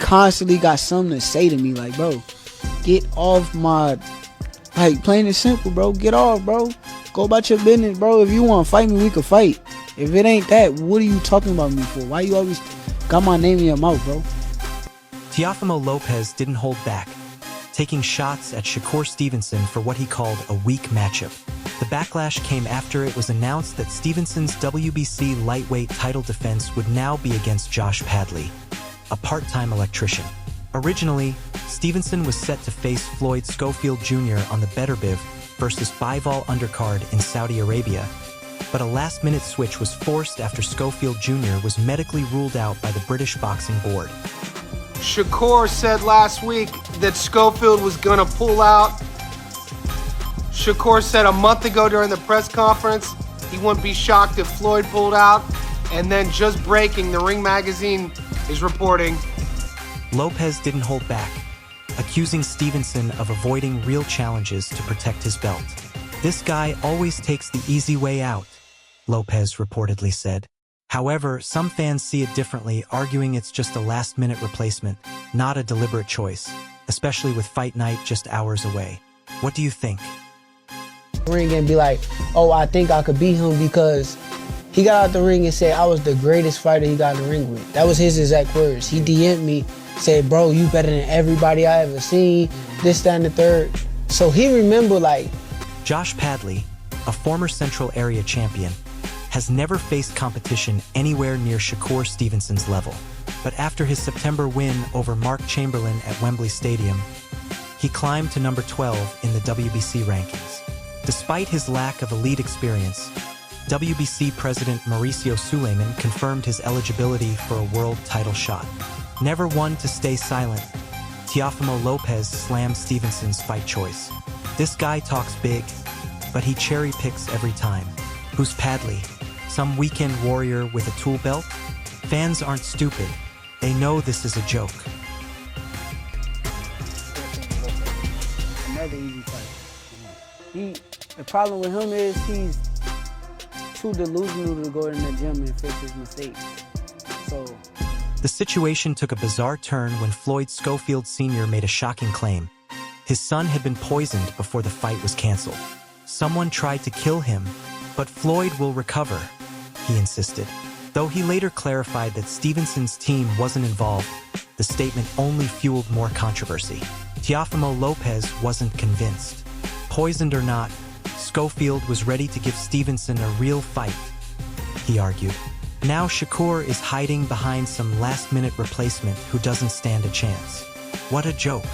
constantly got something to say to me. Like, bro, get off my... Like, plain and simple, bro. Get off, bro. Go about your business, bro. If you want to fight me, we can fight. If it ain't that, what are you talking about me for? Why you always got my name in your mouth, bro? Teofimo Lopez didn't hold back, taking shots at Shakur Stevenson for what he called a weak matchup. The backlash came after it was announced that Stevenson's WBC lightweight title defense would now be against Josh Padley, a part-time electrician. Originally, Stevenson was set to face Floyd Schofield Jr. on the Beterbiev versus Bivol undercard in Saudi Arabia, but a last-minute switch was forced after Schofield Jr. was medically ruled out by the British Boxing Board. Shakur said last week that Schofield was gonna pull out. Shakur said a month ago during the press conference he wouldn't be shocked if Floyd pulled out. And then just breaking, the Ring magazine is reporting. Lopez didn't hold back, accusing Stevenson of avoiding real challenges to protect his belt. "This guy always takes the easy way out," Lopez reportedly said. However, some fans see it differently, arguing it's just a last-minute replacement, not a deliberate choice, especially with fight night just hours away. What do you think? Ring and be like, oh, I think I could beat him because he got out the ring and said I was the greatest fighter he got in the ring with. That was his exact words. He DM'd me, said, bro, you better than everybody I ever seen, this, that, and the third. So he remembered, like... Josh Padley, a former Central Area champion, has never faced competition anywhere near Shakur Stevenson's level. But after his September win over Mark Chamberlain at Wembley Stadium, he climbed to number 12 in the WBC rankings. Despite his lack of elite experience, WBC President Mauricio Suleiman confirmed his eligibility for a world title shot. Never one to stay silent, Teofimo Lopez slammed Stevenson's fight choice. "This guy talks big, but he cherry-picks every time. Who's Padley? Some weekend warrior with a tool belt? Fans aren't stupid. They know this is a joke." Another easy fight. The problem with him is he's too delusional to go in the gym and fix his mistakes. So the situation took a bizarre turn when Floyd Schofield Sr. made a shocking claim. His son had been poisoned before the fight was canceled. Someone tried to kill him, but Floyd will recover, he insisted. Though he later clarified that Stevenson's team wasn't involved, the statement only fueled more controversy. Teofimo Lopez wasn't convinced. Poisoned or not, Schofield was ready to give Stevenson a real fight, he argued. Now Shakur is hiding behind some last-minute replacement who doesn't stand a chance. What a joke.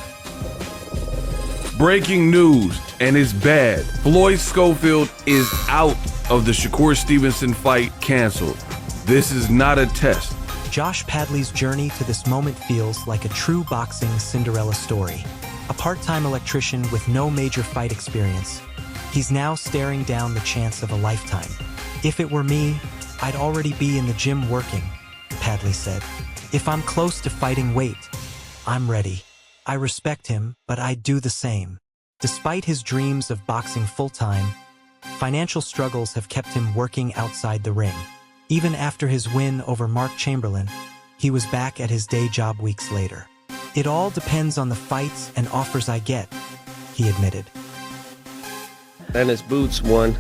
Breaking news, and it's bad. Floyd Schofield is out of the Shakur Stevenson fight, canceled. This is not a test. Josh Padley's journey to this moment feels like a true boxing Cinderella story. A part-time electrician with no major fight experience, he's now staring down the chance of a lifetime. "If it were me, I'd already be in the gym working," Padley said. "If I'm close to fighting weight, I'm ready. I respect him, but I'd do the same." Despite his dreams of boxing full-time, financial struggles have kept him working outside the ring. Even after his win over Mark Chamberlain, he was back at his day job weeks later. "It all depends on the fights and offers I get," he admitted. Dennis Boots won,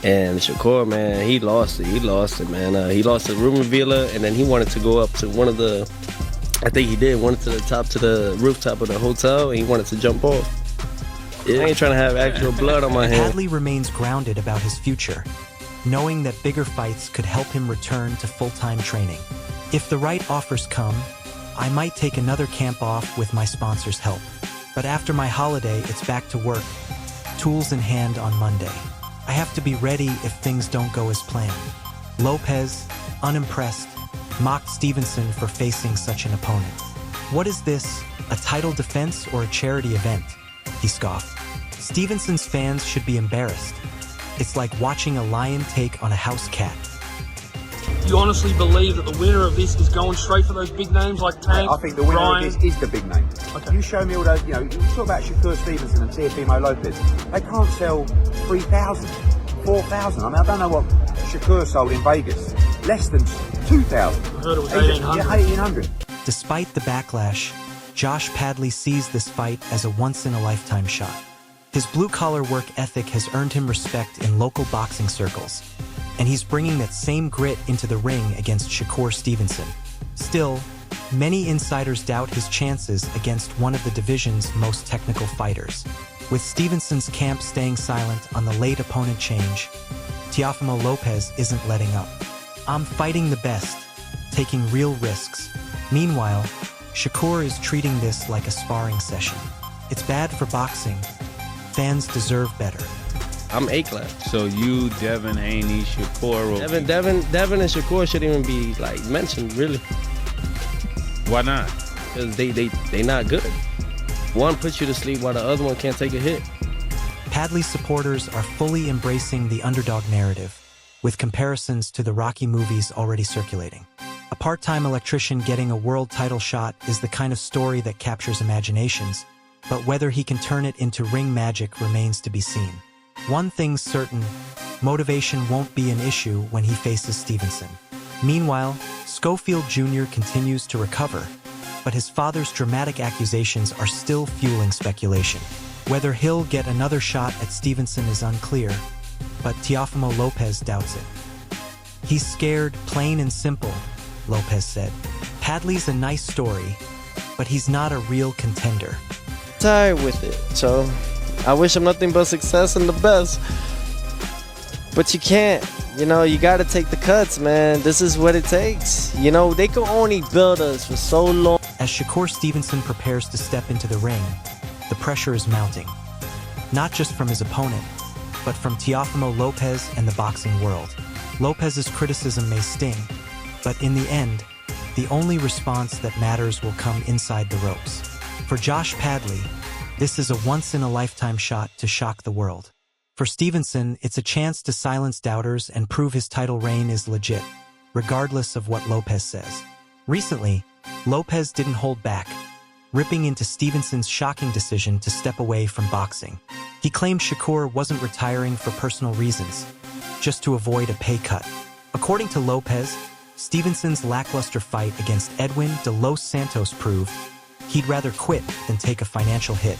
and Shakur, man, he lost it, man. He lost to Ruben Villa, and then he wanted to go up to one of the, I think he did, wanted to the top, to the rooftop of the hotel, and he wanted to jump off. I ain't trying to have actual blood on my hands. Padley remains grounded about his future, knowing that bigger fights could help him return to full-time training. "If the right offers come, I might take another camp off with my sponsor's help. But after my holiday, it's back to work, tools in hand on Monday. I have to be ready if things don't go as planned." Lopez, unimpressed, mocked Stevenson for facing such an opponent. "What is this, a title defense or a charity event?" he scoffed. Stevenson's fans should be embarrassed. It's like watching a lion take on a house cat. You honestly believe that the winner of this is going straight for those big names like Tank, I think the winner Ryan? of this is the big name. Okay. You show me all those, you talk about Shakur Stevenson and Teofimo Lopez. They can't sell 3,000, 4,000. I mean, I don't know what Shakur sold in Vegas. Less than 2,000. I heard it was 1,800. Yeah, 1,800. Despite the backlash, Josh Padley sees this fight as a once-in-a-lifetime shot. His blue-collar work ethic has earned him respect in local boxing circles, and he's bringing that same grit into the ring against Shakur Stevenson. Still, many insiders doubt his chances against one of the division's most technical fighters. With Stevenson's camp staying silent on the late opponent change, Teofimo Lopez isn't letting up. "I'm fighting the best, taking real risks." Meanwhile, Shakur is treating this like a sparring session. It's bad for boxing. Fans deserve better. I'm A-class. So you, Devin Haney, Shakur. Devin and Shakur shouldn't even be like mentioned, really. Why not? Because they not good. One puts you to sleep while the other one can't take a hit. Padley supporters are fully embracing the underdog narrative, with comparisons to the Rocky movies already circulating. A part-time electrician getting a world title shot is the kind of story that captures imaginations, but whether he can turn it into ring magic remains to be seen. One thing's certain, motivation won't be an issue when he faces Stevenson. Meanwhile, Schofield Jr. continues to recover, but his father's dramatic accusations are still fueling speculation. Whether he'll get another shot at Stevenson is unclear, but Teofimo Lopez doubts it. "He's scared, plain and simple," Lopez said. "Padley's a nice story, but he's not a real contender." Tired with it, so I wish him nothing but success and the best. But you can't. You gotta take the cuts, man. This is what it takes. They can only build us for so long. As Shakur Stevenson prepares to step into the ring, the pressure is mounting. Not just from his opponent, but from Teofimo Lopez and the boxing world. Lopez's criticism may sting, but in the end, the only response that matters will come inside the ropes. For Josh Padley, this is a once-in-a-lifetime shot to shock the world. For Stevenson, it's a chance to silence doubters and prove his title reign is legit, regardless of what Lopez says. Recently, Lopez didn't hold back, ripping into Stevenson's shocking decision to step away from boxing. He claimed Shakur wasn't retiring for personal reasons, just to avoid a pay cut. According to Lopez, Stevenson's lackluster fight against Edwin de Los Santos proved he'd rather quit than take a financial hit.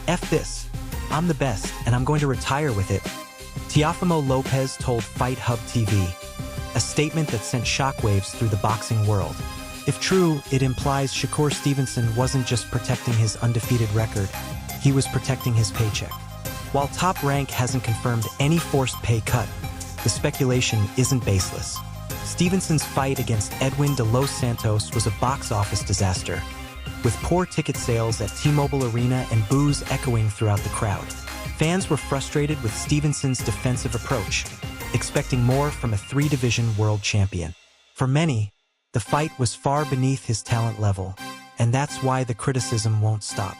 "F this. I'm the best, and I'm going to retire with it," Teofimo Lopez told Fight Hub TV, a statement that sent shockwaves through the boxing world. If true, it implies Shakur Stevenson wasn't just protecting his undefeated record, he was protecting his paycheck. While Top Rank hasn't confirmed any forced pay cut, the speculation isn't baseless. Stevenson's fight against Edwin de Los Santos was a box office disaster, with poor ticket sales at T-Mobile Arena and boos echoing throughout the crowd. Fans were frustrated with Stevenson's defensive approach, expecting more from a three-division world champion. For many, the fight was far beneath his talent level, and that's why the criticism won't stop.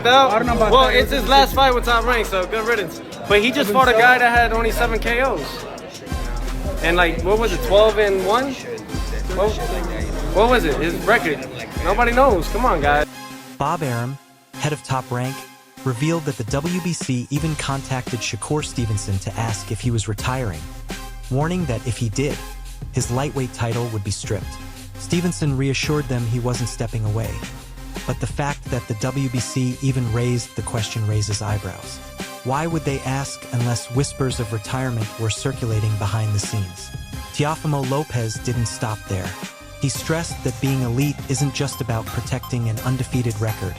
Well, it's his last fight with Top Rank, so good riddance. But he just fought a guy that had only 7 KOs. And what was it, 12-1? What was it, his record? Nobody knows, come on, guys. Bob Arum, head of Top Rank, revealed that the WBC even contacted Shakur Stevenson to ask if he was retiring, warning that if he did, his lightweight title would be stripped. Stevenson reassured them he wasn't stepping away, but the fact that the WBC even raised the question raises eyebrows. Why would they ask unless whispers of retirement were circulating behind the scenes? Teofimo Lopez didn't stop there. He stressed that being elite isn't just about protecting an undefeated record.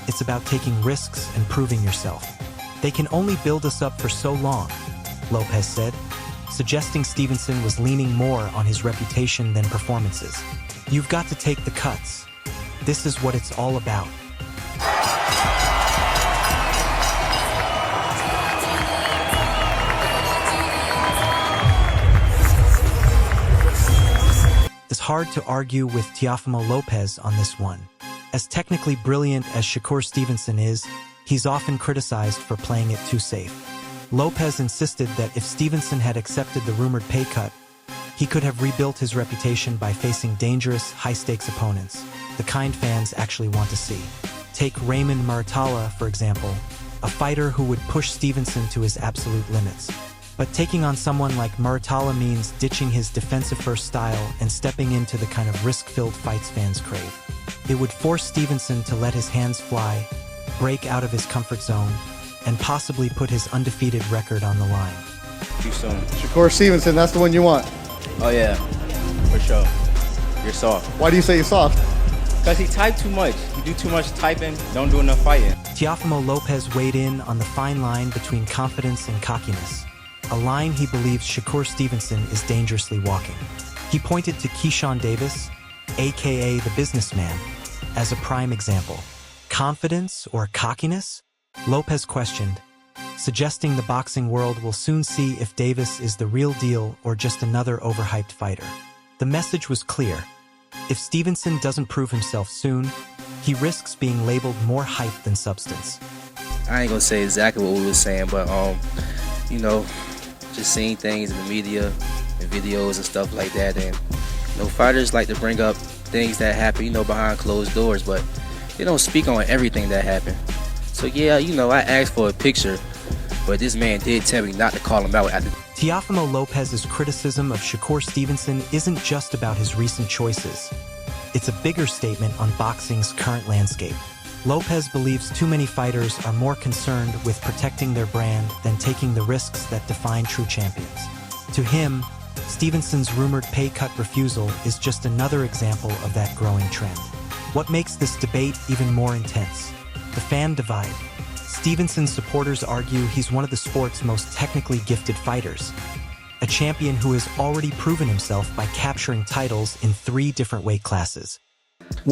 It's about taking risks and proving yourself. "They can only build us up for so long," Lopez said, suggesting Stevenson was leaning more on his reputation than performances. "You've got to take the cuts. This is what it's all about." It's hard to argue with Teofimo Lopez on this one. As technically brilliant as Shakur Stevenson is, he's often criticized for playing it too safe. Lopez insisted that if Stevenson had accepted the rumored pay cut, he could have rebuilt his reputation by facing dangerous, high-stakes opponents, the kind fans actually want to see. Take Raymond Maratala, for example, a fighter who would push Stevenson to his absolute limits. But taking on someone like Muratalla means ditching his defensive-first style and stepping into the kind of risk-filled fights fans crave. It would force Stevenson to let his hands fly, break out of his comfort zone, and possibly put his undefeated record on the line. Too soon. Shakur Stevenson, that's the one you want. Oh yeah, for sure. You're soft. Why do you say you're soft? Because he typed too much. You do too much typing, don't do enough fighting. Teofimo Lopez weighed in on the fine line between confidence and cockiness, a line he believes Shakur Stevenson is dangerously walking. He pointed to Keyshawn Davis, aka the businessman, as a prime example. Confidence or cockiness? Lopez questioned, suggesting the boxing world will soon see if Davis is the real deal or just another overhyped fighter. The message was clear. If Stevenson doesn't prove himself soon, he risks being labeled more hype than substance. I ain't gonna say exactly what we were saying, but you know, just seeing things in the media and videos and stuff like that, and you know, fighters like to bring up things that happen, you know, behind closed doors, but they don't speak on everything that happened. So yeah, you know, I asked for a picture, but this man did tell me not to call him out after. Teofimo Lopez's criticism of Shakur Stevenson isn't just about his recent choices. It's a bigger statement on boxing's current landscape. Lopez believes too many fighters are more concerned with protecting their brand than taking the risks that define true champions. To him, Stevenson's rumored pay cut refusal is just another example of that growing trend. What makes this debate even more intense? The fan divide. Stevenson's supporters argue he's one of the sport's most technically gifted fighters, a champion who has already proven himself by capturing titles in 3 different weight classes.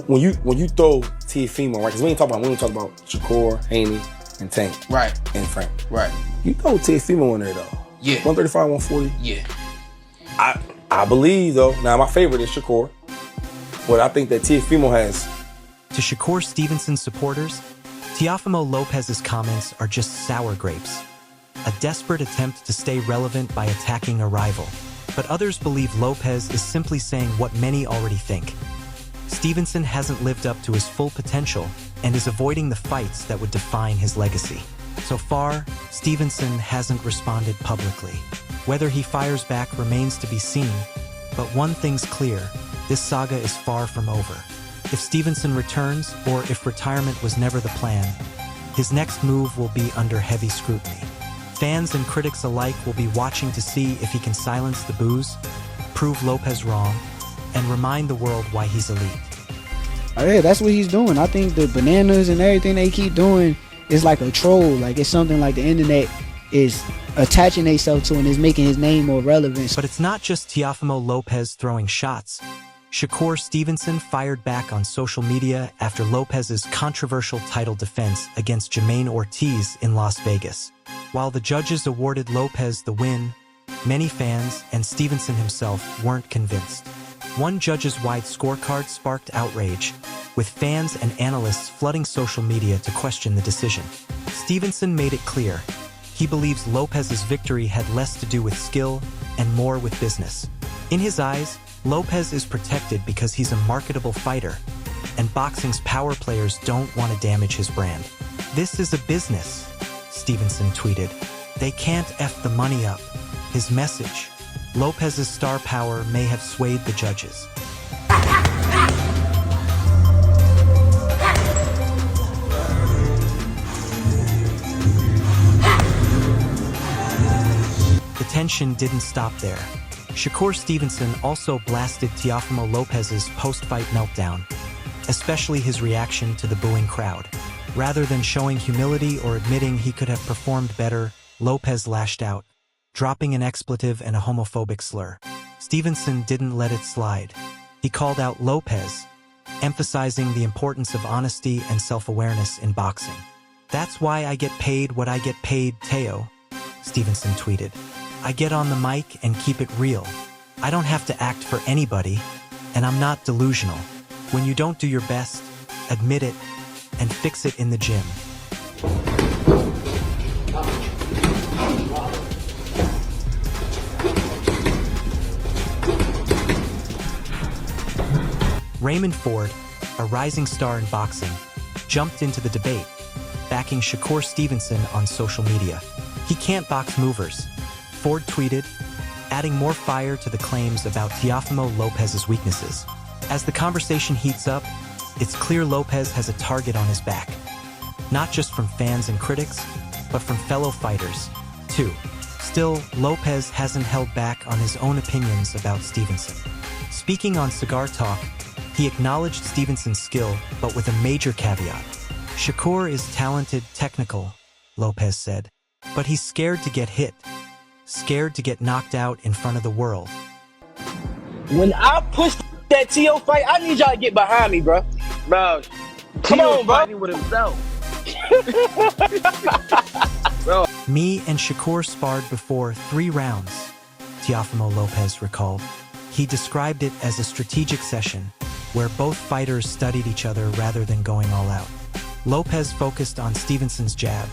When you throw Teofimo, right? Because we ain't talking about Shakur, Haney, and Tank, right, and Frank, right. You throw Teofimo in there though, yeah, 135, 140, yeah. I believe though. Now my favorite is Shakur, but I think that Teofimo has. To Shakur Stevenson's supporters, Teofimo Lopez's comments are just sour grapes, a desperate attempt to stay relevant by attacking a rival. But others believe Lopez is simply saying what many already think. Stevenson hasn't lived up to his full potential and is avoiding the fights that would define his legacy. So far, Stevenson hasn't responded publicly. Whether he fires back remains to be seen, but one thing's clear, this saga is far from over. If Stevenson returns, or if retirement was never the plan, his next move will be under heavy scrutiny. Fans and critics alike will be watching to see if he can silence the boos, prove Lopez wrong, and remind the world why he's elite. Yeah, that's what he's doing. I think the bananas and everything they keep doing is like a troll. Like, it's something like the internet is attaching themselves to and is making his name more relevant. But it's not just Teofimo Lopez throwing shots. Shakur Stevenson fired back on social media after Lopez's controversial title defense against Jermaine Ortiz in Las Vegas. While the judges awarded Lopez the win, many fans and Stevenson himself weren't convinced. One judge's wide scorecard sparked outrage, with fans and analysts flooding social media to question the decision. Stevenson made it clear. He believes Lopez's victory had less to do with skill and more with business. In his eyes, Lopez is protected because he's a marketable fighter, and boxing's power players don't want to damage his brand. This is a business, Stevenson tweeted. They can't F the money up. His message: Lopez's star power may have swayed the judges. The tension didn't stop there. Shakur Stevenson also blasted Teofimo Lopez's post-fight meltdown, especially his reaction to the booing crowd. Rather than showing humility or admitting he could have performed better, Lopez lashed out, dropping an expletive and a homophobic slur. Stevenson didn't let it slide. He called out Lopez, emphasizing the importance of honesty and self-awareness in boxing. "That's why I get paid what I get paid, Teo," Stevenson tweeted. "I get on the mic and keep it real. I don't have to act for anybody, and I'm not delusional. When you don't do your best, admit it and fix it in the gym." Raymond Ford, a rising star in boxing, jumped into the debate, backing Shakur Stevenson on social media. He can't box movers, Ford tweeted, adding more fire to the claims about Teofimo Lopez's weaknesses. As the conversation heats up, it's clear Lopez has a target on his back. Not just from fans and critics, but from fellow fighters, too. Still, Lopez hasn't held back on his own opinions about Stevenson. Speaking on Cigar Talk, he acknowledged Stevenson's skill, but with a major caveat. Shakur is talented, technical, Lopez said, but he's scared to get hit, scared to get knocked out in front of the world. When I push that Teo fight, I need y'all to get behind me, bro. Bro, Come on, bro. fighting with himself. Bro. Me and Shakur sparred before 3 rounds, Teofimo Lopez recalled. He described it as a strategic session, where both fighters studied each other rather than going all out. Lopez focused on Stevenson's jab,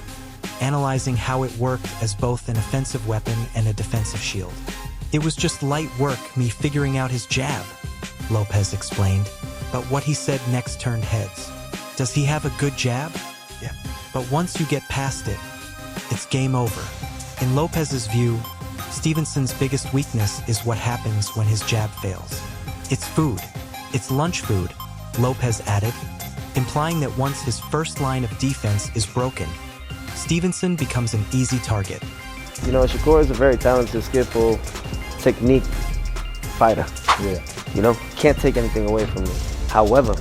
analyzing how it worked as both an offensive weapon and a defensive shield. It was just light work, me figuring out his jab, Lopez explained, but what he said next turned heads. Does he have a good jab? Yeah. But once you get past it, it's game over. In Lopez's view, Stevenson's biggest weakness is what happens when his jab fails. It's food. It's lunch food, Lopez added, implying that once his first line of defense is broken, Stevenson becomes an easy target. You know, Shakur is a very talented, skillful, technique fighter. Yeah. You know, can't take anything away from him. However,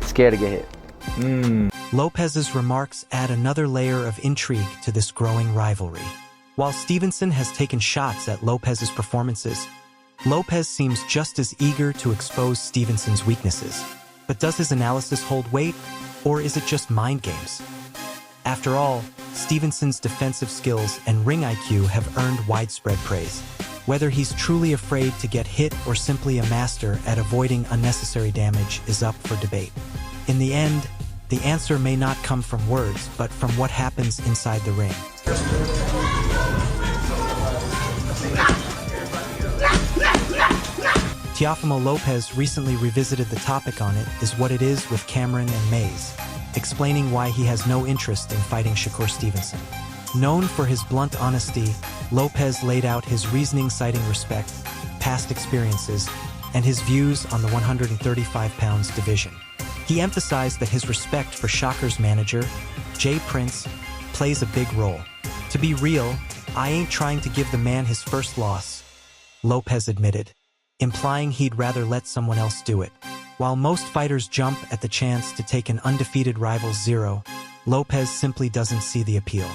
scared to get hit. Lopez's remarks add another layer of intrigue to this growing rivalry. While Stevenson has taken shots at Lopez's performances, Lopez seems just as eager to expose Stevenson's weaknesses. But does his analysis hold weight, or is it just mind games? After all, Stevenson's defensive skills and ring IQ have earned widespread praise. Whether he's truly afraid to get hit or simply a master at avoiding unnecessary damage is up for debate. In the end, the answer may not come from words, but from what happens inside the ring. Teofimo Lopez recently revisited the topic on It Is What It Is with Cameron and Mays, explaining why he has no interest in fighting Shakur Stevenson. Known for his blunt honesty, Lopez laid out his reasoning citing respect, past experiences, and his views on the 135 pounds division. He emphasized that his respect for Shakur's manager, Jay Prince, plays a big role. To be real, I ain't trying to give the man his first loss, Lopez admitted, implying he'd rather let someone else do it. While most fighters jump at the chance to take an undefeated rival's zero, Lopez simply doesn't see the appeal.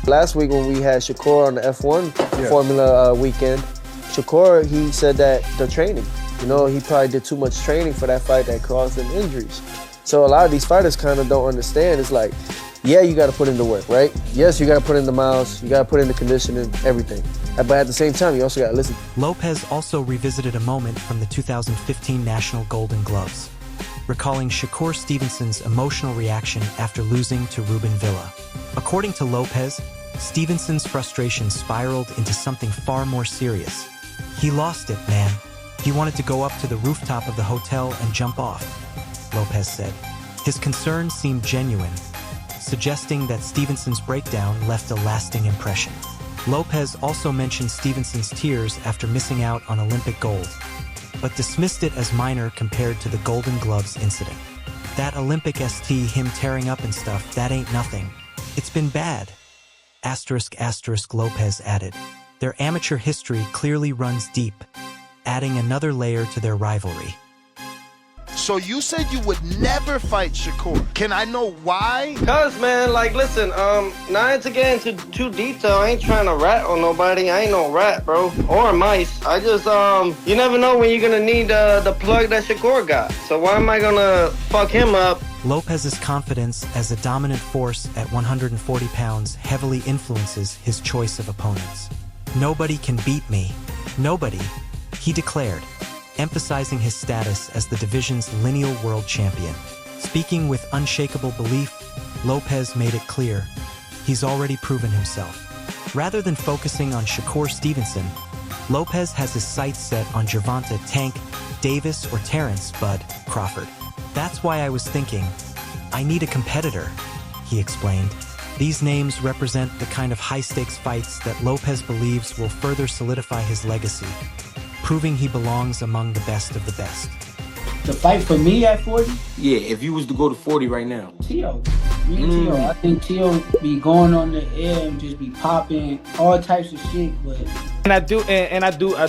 Last week when we had Shakur on the F1 Formula weekend, Shakur, he said that the training, you know, he probably did too much training for that fight that caused him injuries. So a lot of these fighters kind of don't understand. It's like, yeah, you got to put in the work, right? Yes, you got to put in the miles, you got to put in the conditioning, everything. But at the same time, you also got to listen. Lopez also revisited a moment from the 2015 National Golden Gloves, recalling Shakur Stevenson's emotional reaction after losing to Ruben Villa. According to Lopez, Stevenson's frustration spiraled into something far more serious. He lost it, man. He wanted to go up to the rooftop of the hotel and jump off, Lopez said. His concerns seemed genuine, suggesting that Stevenson's breakdown left a lasting impression. Lopez also mentioned Stevenson's tears after missing out on Olympic gold, but dismissed it as minor compared to the Golden Gloves incident. That Olympic ST, him tearing up and stuff, that ain't nothing. It's been bad. ***, Lopez added. Their amateur history clearly runs deep, adding another layer to their rivalry. So you said you would never fight Shakur. Can I know why? Cause, man, like, listen, not to get into too detail, I ain't trying to rat on nobody. I ain't no rat, bro, or mice. I just, you never know when you're gonna need the plug that Shakur got. So why am I gonna fuck him up? Lopez's confidence as a dominant force at 140 pounds heavily influences his choice of opponents. Nobody can beat me. Nobody, he declared, emphasizing his status as the division's lineal world champion. Speaking with unshakable belief, Lopez made it clear he's already proven himself. Rather than focusing on Shakur Stevenson, Lopez has his sights set on Gervonta Tank Davis or Terrence Bud Crawford. That's why I was thinking, I need a competitor, he explained. These names represent the kind of high-stakes fights that Lopez believes will further solidify his legacy, proving he belongs among the best of the best. The fight for me at 40? Yeah, if you was to go to 40 right now. Tio. Me and Tio. I think Tio be going on the air and just be popping all types of shit, but And I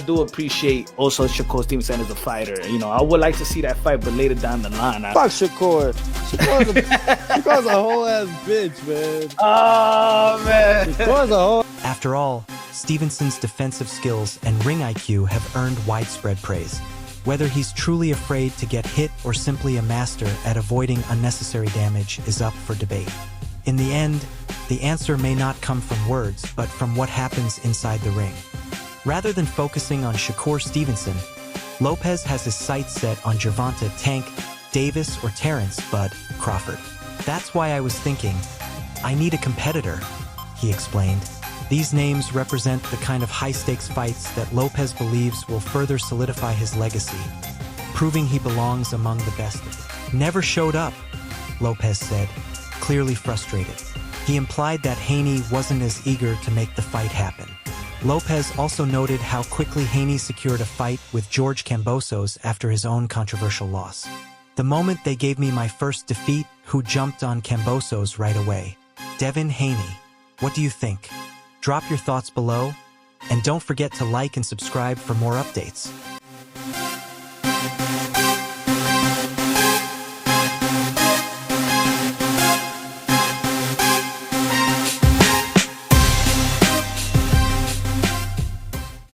do appreciate also Shakur Stevenson as a fighter. You know, I would like to see that fight, but later down the line. Fuck Shakur. Shakur's a whole ass bitch, man. Oh man. Shakur's a whole. After all, Stevenson's defensive skills and ring IQ have earned widespread praise. Whether he's truly afraid to get hit or simply a master at avoiding unnecessary damage is up for debate. In the end, the answer may not come from words, but from what happens inside the ring. Rather than focusing on Shakur Stevenson, Lopez has his sights set on Gervonta Tank, Davis, or Terrence Bud Crawford. That's why I was thinking, I need a competitor, he explained. These names represent the kind of high-stakes fights that Lopez believes will further solidify his legacy, proving he belongs among the best. Never showed up, Lopez said, clearly frustrated. He implied that Haney wasn't as eager to make the fight happen. Lopez also noted how quickly Haney secured a fight with George Kambosos after his own controversial loss. The moment they gave me my first defeat, who jumped on Kambosos right away? Devin Haney. What do you think? Drop your thoughts below, and don't forget to like and subscribe for more updates.